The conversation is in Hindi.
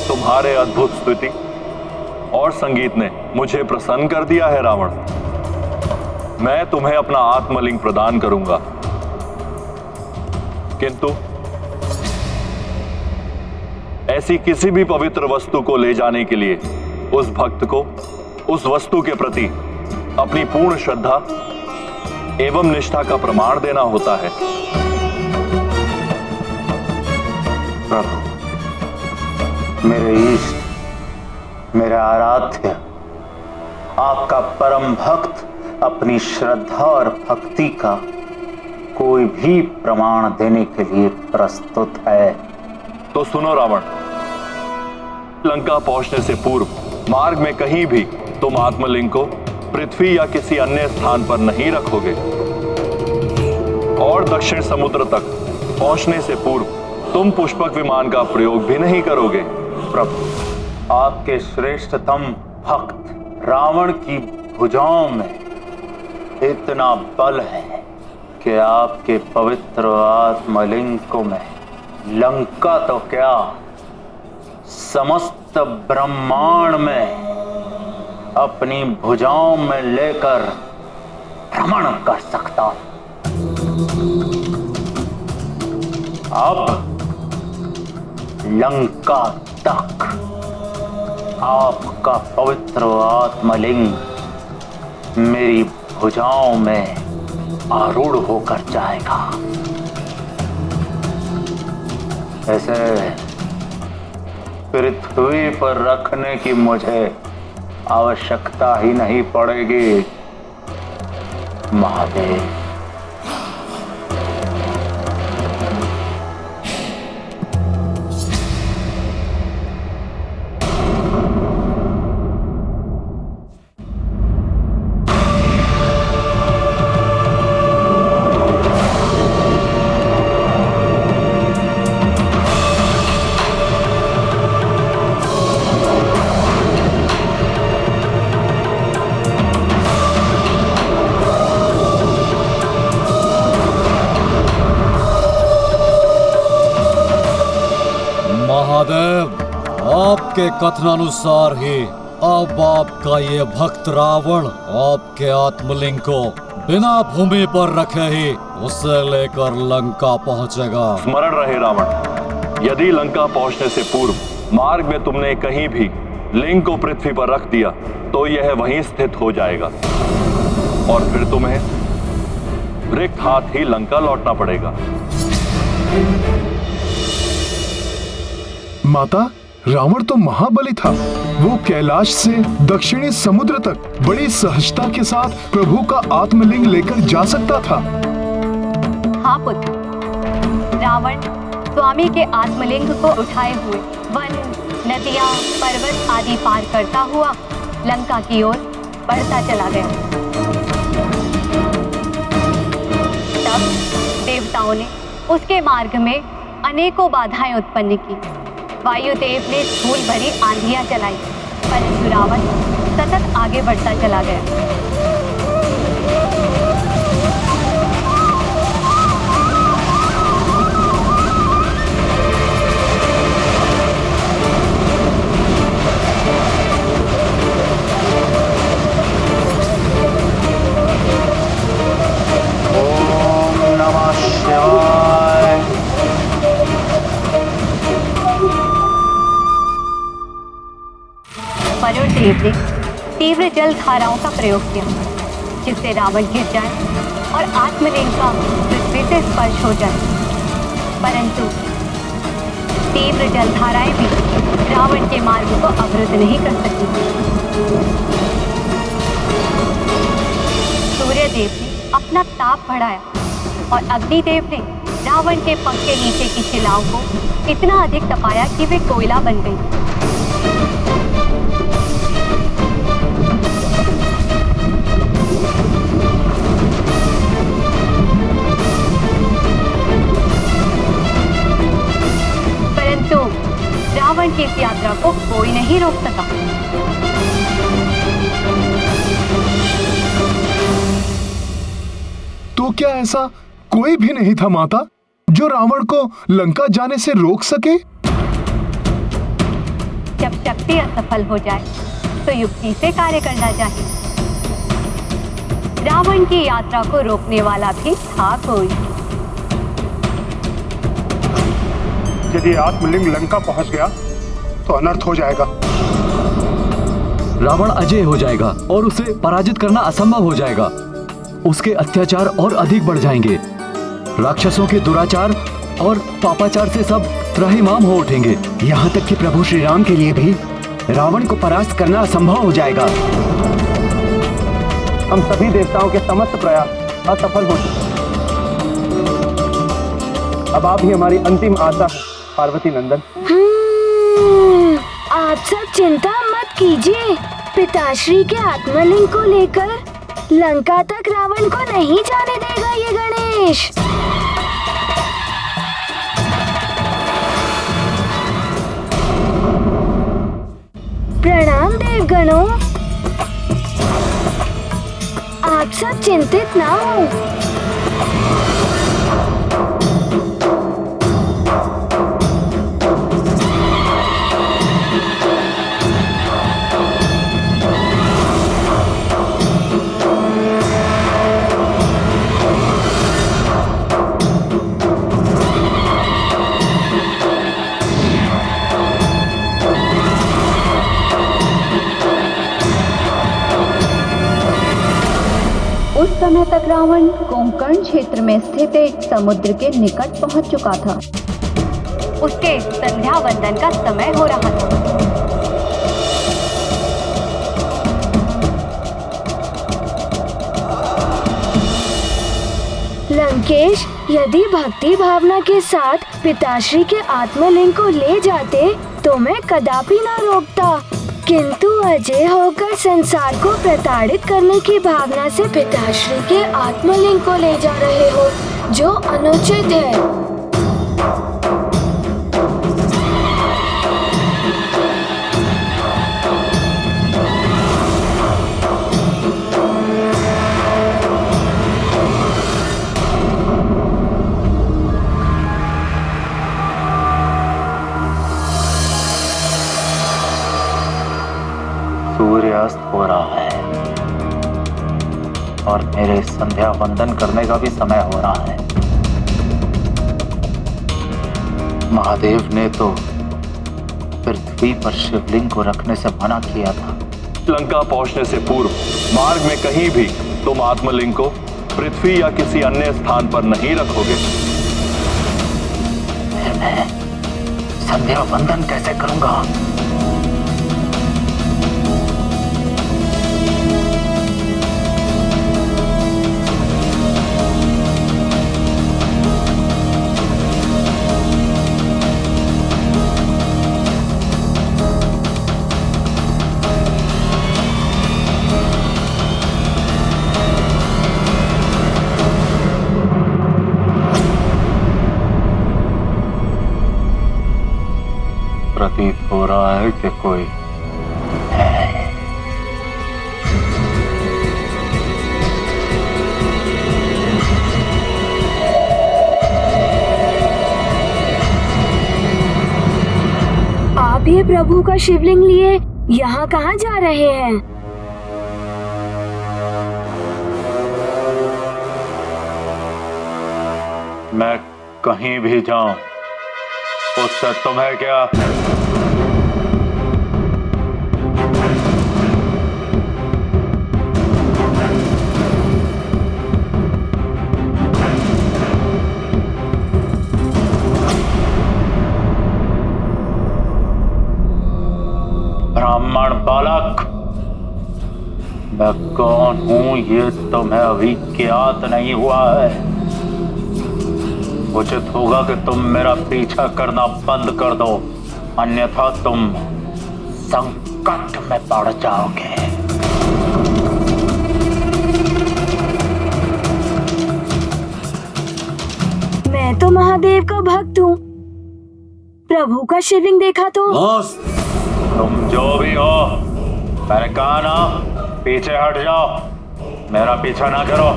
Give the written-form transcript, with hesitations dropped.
तुम्हारे अद्भुत स्तुति और संगीत ने मुझे प्रसन्न कर दिया है रावण। मैं तुम्हें अपना आत्मलिंग प्रदान करूंगा, किंतु ऐसी किसी भी पवित्र वस्तु को ले जाने के लिए उस भक्त को उस वस्तु के प्रति अपनी पूर्ण श्रद्धा एवं निष्ठा का प्रमाण देना होता है। प्रभु, मेरे इष्ट, मेरे आराध्य, आपका परम भक्त अपनी श्रद्धा और भक्ति का कोई भी प्रमाण देने के लिए प्रस्तुत है। तो सुनो रावण, लंका पहुंचने से पूर्व मार्ग में कहीं भी तुम आत्मलिंग को पृथ्वी या किसी अन्य स्थान पर नहीं रखोगे और दक्षिण समुद्र तक पहुंचने से पूर्व तुम पुष्पक विमान का प्रयोग भी नहीं करोगे। प्रभु, आपके श्रेष्ठतम भक्त रावण की भुजाओं में इतना बल है कि आपके पवित्र आत्मलिंग को मैं लंका तो क्या, समस्त ब्रह्मांड में अपनी भुजाओं में लेकर भ्रमण कर सकता हूं। अब लंका तक आपका पवित्र आत्मलिंग मेरी भुजाओं में आरूढ़ होकर जाएगा। ऐसे पृथ्वी पर रखने की मुझे आवश्यकता ही नहीं पड़ेगी महादेव। आपके कथनानुसार ही अब आपका ये भक्त रावण आपके आत्मलिंग को बिना भूमि पर रखे ही उसे लेकर लंका पहुंचेगा। स्मरण रहे रावण, यदि लंका पहुंचने से पूर्व मार्ग में तुमने कहीं भी लिंग को पृथ्वी पर रख दिया तो यह वहीं स्थित हो जाएगा और फिर तुम्हें रिक्त हाथ ही लंका लौटना पड़ेगा। माता, रावण तो महाबली था। वो कैलाश से दक्षिणी समुद्र तक बड़ी सहजता के साथ प्रभु का आत्मलिंग लेकर जा सकता था। हाँ पुत्र, रावण स्वामी के आत्मलिंग को उठाए हुए वन, नदियां, पर्वत आदि पार करता हुआ लंका की ओर बढ़ता चला गया। तब देवताओं ने उसके मार्ग में अनेकों बाधाएं उत्पन्न की। वायुदेव ने धूल भरी आंधियां चलाई, परंतु रावण सतत आगे बढ़ता चला गया। ओम नमः शिवाय। वरुण देव ने तीव्र जल धाराओं का प्रयोग किया, जिससे रावण गिर जाए और आत्मलिंग का पृथ्वी से स्पर्श हो जाए। परंतु तीव्र जल धाराएं भी रावण के मार्ग को अवरुद्ध नहीं कर सकी। सूर्यदेव ने अपना ताप बढ़ाया और अग्निदेव ने रावण के पंख के नीचे की शिलाओं को इतना अधिक तपाया कि वे कोयला बन गई। परंतु रावण की इस यात्रा को कोई नहीं रोक सका। तो क्या ऐसा कोई भी नहीं था माता, जो रावण को लंका जाने से रोक सके? शक्ति असफल हो जाए तो युक्ति से कार्य करना चाहिए। रावण की यात्रा को रोकने वाला भी था कोई। यदि आत्मलिंग लंका पहुंच गया तो अनर्थ हो जाएगा। रावण अजय हो जाएगा और उसे पराजित करना असंभव हो जाएगा। उसके अत्याचार और अधिक बढ़ जाएंगे। राक्षसों के दुराचार और पापाचार से सब त्राहिमाम हो उठेंगे। यहाँ तक कि प्रभु श्री राम के लिए भी रावण को परास्त करना असंभव हो जाएगा। हम सभी देवताओं के समस्त प्रयास असफल हो चुके हैं। अब आप ही हमारी अंतिम आशा है पार्वती नंदन। आप सब चिंता मत कीजिए। पिताश्री के आत्मलिंग को लेकर लंका तक रावण को नहीं जाने देगा ये गणेश। प्रणाम देवगणों। आप सब चिंतित ना हो। उस समय तक रावण कोंकण क्षेत्र में स्थित एक समुद्र के निकट पहुंच चुका था। उसके संध्या वंदन का समय हो रहा था। लंकेश, यदि भक्ति भावना के साथ पिताश्री के आत्मलिंग को ले जाते तो मैं कदापि न रोकता, किंतु अजय होकर संसार को प्रताड़ित करने की भावना से पिताश्री के आत्मलिंग को ले जा रहे हो, जो अनुचित है। सूर्यास्त हो रहा है और मेरे संध्या वंदन करने का भी समय हो रहा है। महादेव ने तो पृथ्वी पर शिवलिंग को रखने से मना किया था। लंका पहुंचने से पूर्व मार्ग में कहीं भी तुम आत्मलिंग को पृथ्वी या किसी अन्य स्थान पर नहीं रखोगे। फिर मैं संध्या वंदन कैसे करूंगा? प्रतीत हो रहा है कि कोई है। आप ये प्रभु का शिवलिंग लिए यहाँ कहाँ जा रहे हैं? मैं कहीं भी जाऊं उससे तुम्हें क्या? ब्राह्मण बालक, मैं कौन हूं ये तुम्हें अभी ज्ञात नहीं हुआ है। उचित होगा कि तुम मेरा पीछा करना बंद कर दो, अन्यथा तुम संकट में पड़ जाओगे। मैं तो महादेव का भक्त हूँ। प्रभु का शिवलिंग देखा तो तुम जो भी हो, मैंने कहा ना, पीछे हट जाओ, मेरा पीछा ना करो।